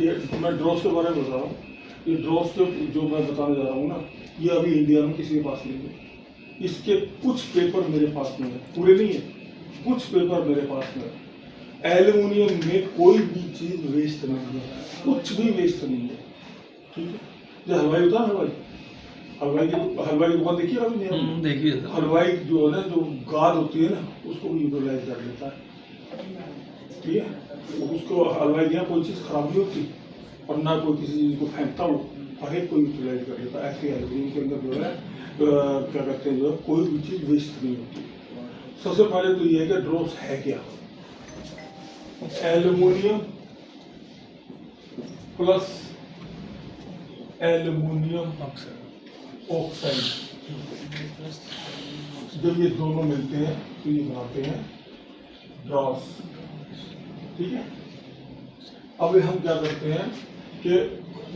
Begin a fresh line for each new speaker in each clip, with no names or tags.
ये मैं ड्रॉस के बारे में बता रहा हूँ। ये ड्रॉस के जो मैं बताने जा रहा हूँ ना, ये अभी इंडिया में किसी के पास नहीं है। इसके कुछ पेपर मेरे पास में है, पूरे नहीं है, कुछ पेपर मेरे पास में है। एल्युमिनियम में कोई भी चीज़ वेस्ट नहीं है, कुछ भी वेस्ट नहीं है, ठीक है। जो हलवाई होता है, हलवाई की दुकान देखिए अभी नहीं,
देखिए
हलवाई जो है ना, जो गाद होती है ना, उसको भी यूटिलाइज कर लेता है, ठीक है। उसको हलवाई के यहाँ कोई चीज़ खराब नहीं होती और ना कोई किसी चीज़ को फेंकता हो, हर एक को यूटिलाइज कर लेता है। ऐसे एल्युमिनियम के अंदर जो है क्या कहते हैं, जो है कोई भी चीज़ वेस्ट नहीं होती। सबसे पहले तो ये है कि ड्रॉस है क्या। एल्युमिनियम प्लस एल्युमिनियम ऑक्साइड, जब ये दोनों मिलते हैं तो ये बनाते हैं ड्रॉस, ठीक है। अब हम क्या करते हैं कि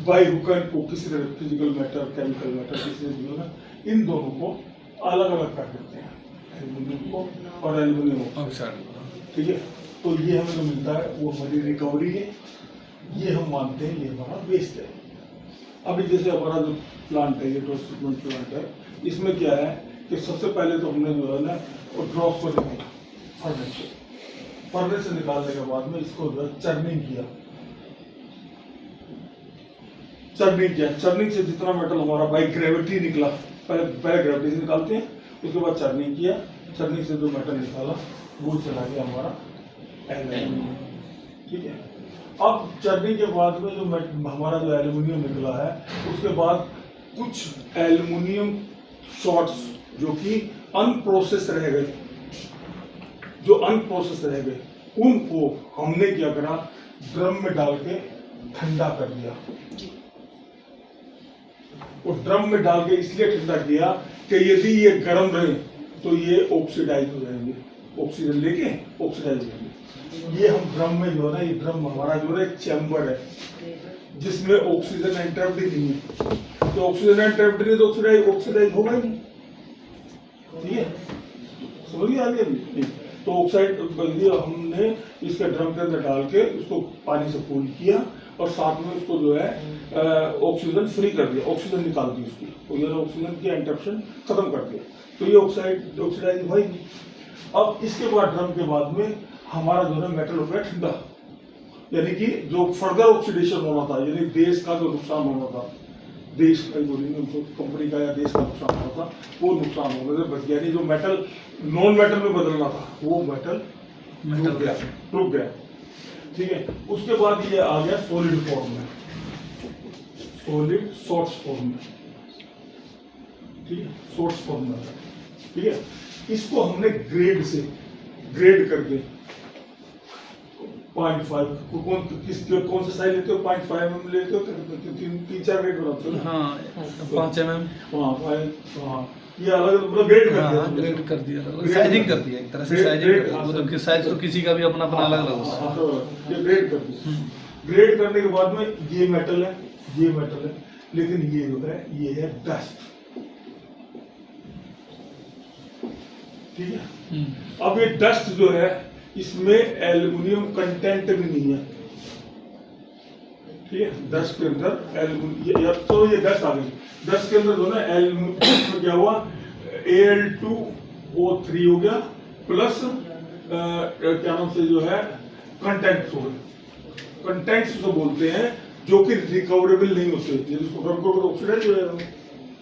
बाई हुक को किसी तरह फिजिकल मैटर, केमिकल मैटर, किसी जो है इन दोनों को अलग अलग कर देते हैं, एल्युमिनियम को और एल्युमिनियम ऑक्साइड, ठीक है। तो ये हमें जो मिलता है वो हमारी रिकवरी है, ये हम मानते हैं ये हमारा वेस्ट है। अभी जैसे हमारा जो प्लांट है, ये ड्रॉस ट्रीटमेंट प्लांट है, इसमें क्या है कि सबसे पहले तो हमने जो है ना वो ड्रॉस को निकाला फर्नेस से निकालने के बाद में इसको जो है चर्निंग किया। चर्निंग से जितना मेटल हमारा बाई ग्रेविटी निकला, पहले ग्रेविटी से निकालते हैं, उसके बाद चर्निंग किया, चर्निंग से जो मेटल निकाला वो चला गया हमारा एल्युमिनियम, ठीक है। अब चर्निंग के बाद में जो हमारा जो एल्युमिनियम निकला है, उसके बाद कुछ एल्युमिनियम शॉर्ट्स जो कि अनप्रोसेस रह गए, उनको हमने क्या करा, ड्रम में डाल के ठंडा कर दिया। और ड्रम में डाल के इसलिए ठंडा किया कि यदि ये गर्म रहे तो ये ऑक्सीडाइज हो जाएंगे, ऑक्सीजन लेके ऑक्सीडाइज होंगे। ये हम ड्रम में जो है ना, ये ड्रम हमारा जो है चैम्बर है जिसमें ऑक्सीजन एंट्रैप्ड ही नहीं है। तो ऑक्सीजन एंट्रैप्ड नहीं तो ऑक्सीडाइज होगा ही नहीं, ठीक है। समझिए आगे नहीं तो ऑक्साइड हमने इसके ड्रम के अंदर डाल के उसको पानी से कूल किया और साथ में उसको जो है ऑक्सीजन फ्री कर दिया, ऑक्सीजन निकाल दी उसकी, तो ये ऑक्सीजन की इंटरप्शन खत्म कर दिया, तो ये ऑक्सीडाइज हुआ ही नहीं। अब इसके बाद ड्रम के बाद में हमारा जो है मेटल हो गया ठंडा, यानी कि जो फर्दर ऑक्सीडेशन होना था, यानी देश का जो नुकसान होना था, देश का कंपनी का या देश का नुकसान होना था, वो नुकसान होने से बच गया। यानी जो मेटल नॉन मेटल में बदलना था वो मेटल रुक गया, ठीक है। उसके बाद ये आ गया सॉलिड फॉर्म में, सॉलिड सॉर्ट्स फॉर्म में, ठीक है, सॉर्ट्स फॉर्म में, ठीक है। इसको हमने ग्रेड करके 0.5 कौन सा साइज लेते हो, 0.5 mm लेते हो, 3-4 ग्रेड बनाते हो, हाँ
5 mm,
हाँ ये अलग मतलब ग्रेड
कर दिया, साइजिंग कर दिया, एक तरह से साइजिंग, मतलब साइज तो किसी का भी अपना अपना अलग अलग होता है,
तो ये ग्रेड कर दिया। ग्रेड करने के बाद में ये मेटल है, लेकिन ये जो है ये है डस्ट, ठीक है। अब ये डस्ट जो है इसमें एल्युमिनियम कंटेंट भी नहीं है, ठीक है। डस्ट के अंदर एल्युमिनियम, तो ये डस्ट आ गई, डस्ट के अंदर जो है एल्युमिनियम क्या हुआ, Al2O3 हो गया प्लस क्या नाम से जो है कंटेंट्स हो गए। कंटेंट्स जो बोलते हैं जो कि रिकवरेबल नहीं होते, जिसको गर्म करो तो ऑक्सीडाइज हो जाएगा,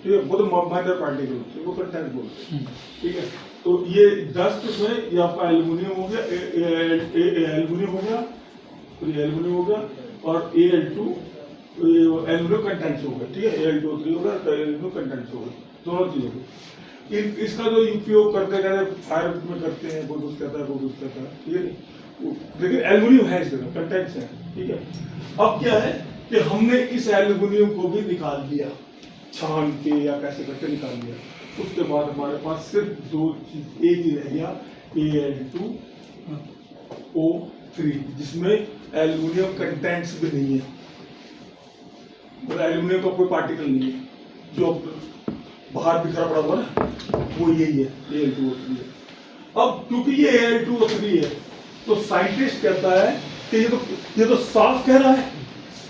ठीक है, वो तो माइनर पार्टिकल होते हैं, वो कंटेंट बोलते हैं, ठीक है। तो ये डस्ट में ये आपका एल्युमिनियम हो गया, एल्युमिनियम हो गया, तो ये एल्युमिनियम हो गया, और Al2 एल्युमिनियम कंटेंट्स हो गए, ठीक है, Al2O3 हो गया, तो एल्युमिनियम कंटेंट्स हो गए, दोनों चीजों को। इसका जो उपयोग करते फायर में करते हैं, कोई कुछ कहता है, ठीक है, लेकिन एल्युमिनियम है इसमें, कंटेंट्स है, ठीक है। अब क्या है कि हमने इस एल्युमिनियम को भी निकाल दिया, छान के या कैसे करके निकाल दिया। उसके बाद हमारे पास सिर्फ दो चीज, एक ही रह गया Al2O3, जिसमें एल्युमिनियम कंटेंट्स भी नहीं है, मतलब एल्युमिनियम का कोई पार्टिकल नहीं है, जो बाहर बिखरा पड़ा हुआ ना, वो यही है, Al2O3 है। अब क्योंकि ये Al2O3 है तो साइंटिस्ट कहता है कि ये तो साफ कह रहा है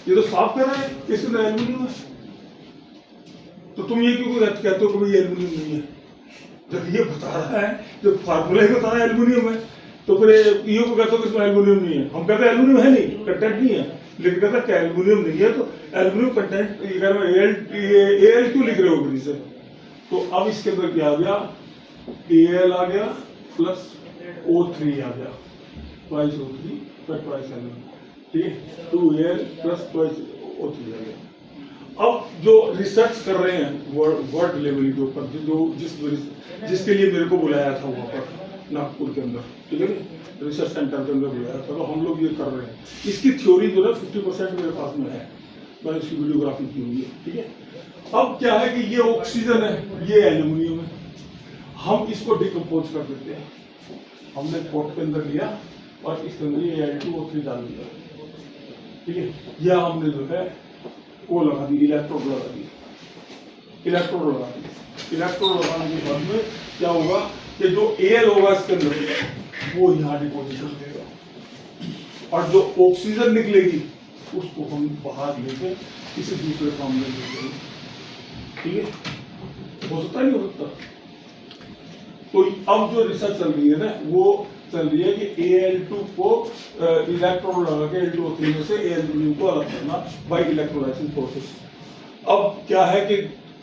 ये तो साफ कर रहे हैं कि इसके अंदर एल्यूमिनियम है। तो तुम ये क्यों कहते हो कि भाई एल्यूमिनियम नहीं है, जब ये बता रहा है, जो फार्मूला ही बता रहा है एल्यूमिनियम है, तो फिर ये को कहते हो कि इसमें एल्यूमिनियम नहीं है। हम कहते हैं एल्यूमिनियम है नहीं, कंटेंट नहीं है, लेकिन कहता है कि एल्यूमिनियम नहीं है, तो एल्यूमिनियम कंटेंट ये Al क्यों लिख रहे हो फिर से? तो अब इसके अंदर क्या आ गया, Al आ गया प्लस O3 आ गया, twice O3 plus twice Al, ठीक है, 2Al प्लस ट्वाइस O3 आ गया। अब जो रिसर्च कर रहे हैं वर्ल्ड लेवल के ऊपर, जो जिसके लिए मेरे को बुलाया था वहाँ पर नागपुर के अंदर, ठीक है, रिसर्च सेंटर के अंदर बुलाया था, तो हम लोग ये कर रहे हैं। इसकी थ्योरी जो है 50% मेरे पास में है, मैंने इसकी वीडियोग्राफी की हुई है, ठीक है। अब क्या है कि ये ऑक्सीजन है, ये एल्यूमिनियम है, हम इसको डिकम्पोज कर देते हैं। हमने पोर्ट के अंदर लिया और इसके अंदर ये Al2O3 डाल दिया, ठीक है। यह हमने जो है वो लगा दी, इलेक्ट्रोड लगा दी, इलेक्ट्रोड लगा दी। इलेक्ट्रोड लगाने के बाद में क्या होगा कि जो Al होगा इसके अंदर वो यहाँ डिपोजिट कर देगा, और जो ऑक्सीजन निकलेगी उसको हम बाहर लेके किसी दूसरे काम में ले जाएंगे, ठीक है। हो सकता नहीं हो सकता। तो अब जो रिसर्च चल रही है ना, वो चल रही है कि Al2 को इलेक्ट्रोड लगा के Al2O3 में से एल्यूमिनियम को अलग करना बाय इलेक्ट्रोलाइसिस प्रोसेस। अब क्या है कि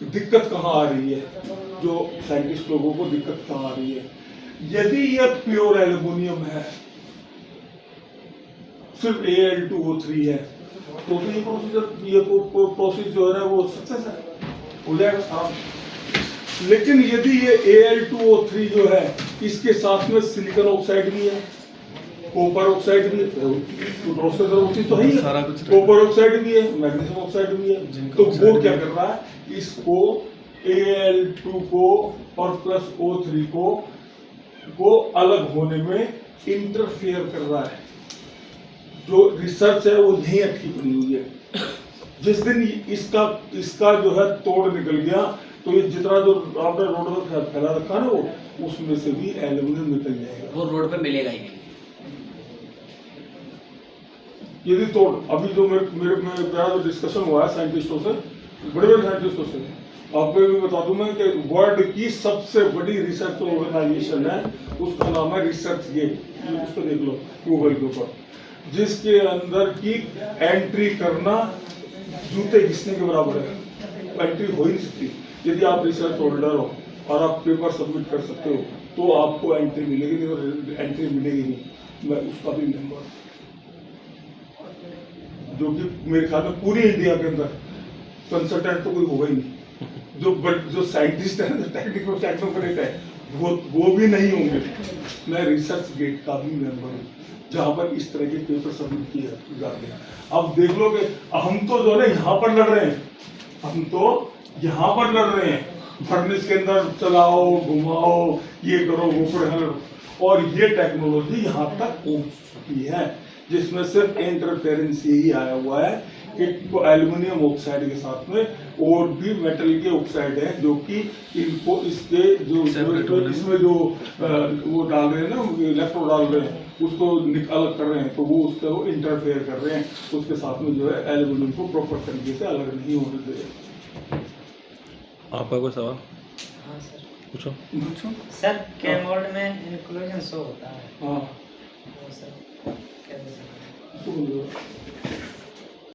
दिक्कत कहाँ आ रही है, जो साइंटिस्ट लोगों को दिक्कत कहाँ आ रही है, यदि यह प्योर एल्यूमिनियम है, सिर्फ Al2O3 है, तो ये प्रोसेस जो है वो सक्सेस है, हो जाएगा। लेकिन यदि ये Al2O3 जो है, इसके साथ में सिलिकॉन ऑक्साइड भी है, कॉपर ऑक्साइड भी है, तो है ही, कॉपर ऑक्साइड भी है, मैग्नीशियम ऑक्साइड भी है, तो वो क्या कर रहा है, इसको Al2 को और प्लस O3 को अलग होने में इंटरफेयर कर रहा है। जो रिसर्च है वो यही अटकी पड़ी हुई है। जिस दिन इसका जो है तोड़ निकल गया, तो ये जितना जो आपने रोड पर फैला रखा ना, वो उसमें से भी एल्यूमिनियम निकल जाएगा,
वो रोड पे मिलेगा ही नहीं।
यदि तोड़, अभी जो मेरा जो डिस्कशन हुआ है साइंटिस्टों से, बड़े बड़े साइंटिस्टों से, आपको भी बता दूं मैं कि वर्ल्ड की सबसे बड़ी रिसर्च ऑर्गेनाइजेशन है, उसका नाम है रिसर्च गेट, उसको देख लो गूगल के ऊपर, जिसके अंदर की एंट्री करना जूते घिसने के बराबर है, एंट्री हो ही नहीं सकती। यदि आप रिसर्च होल्डर हो और आप पेपर सबमिट कर सकते हो तो आपको एंट्री मिलेगी, नहीं तो एंट्री मिलेगी नहीं। मैं उसका भी मेंबर, जो कि मेरे ख्याल में पूरी इंडिया के अंदर कंसल्टेंट तो कोई होगा ही नहीं, जो साइंटिस्ट है, टेक्निकल टेक्नोक्रेट है, वो भी नहीं होंगे। मैं रिसर्च गेट का भी मेंबर हूँ, जहाँ पर इस तरह के पेपर सबमिट किए जाते हैं। अब देख लो कि हम तो जो है यहाँ पर लड़ रहे हैं, हम तो यहाँ पर लड़ रहे हैं, फर्नेस के अंदर चलाओ, घुमाओ, ये करो, वो करो, और ये टेक्नोलॉजी यहाँ तक पहुँच चुकी है, जिसमें सिर्फ इंटरफेरेंस यही आया हुआ है कि एल्युमिनियम ऑक्साइड के साथ में और भी मेटल के ऑक्साइड हैं, जो कि इनको इसके जो इसमें जो वो डाल रहे हैं ना, इलेक्ट्रोड डाल रहे हैं, उसको अलग कर रहे हैं, तो वो उसको इंटरफेयर कर रहे हैं, उसके साथ में जो है एल्युमिनियम को प्रॉपर तरीके से अलग नहीं होने दे रहे।
आपका कोई सवाल?
हाँ सर,
पूछो।
सर केमोल्ड में इंक्लूजन शो होता है,
हाँ,
वो सर कैसे?
उसको बोलो।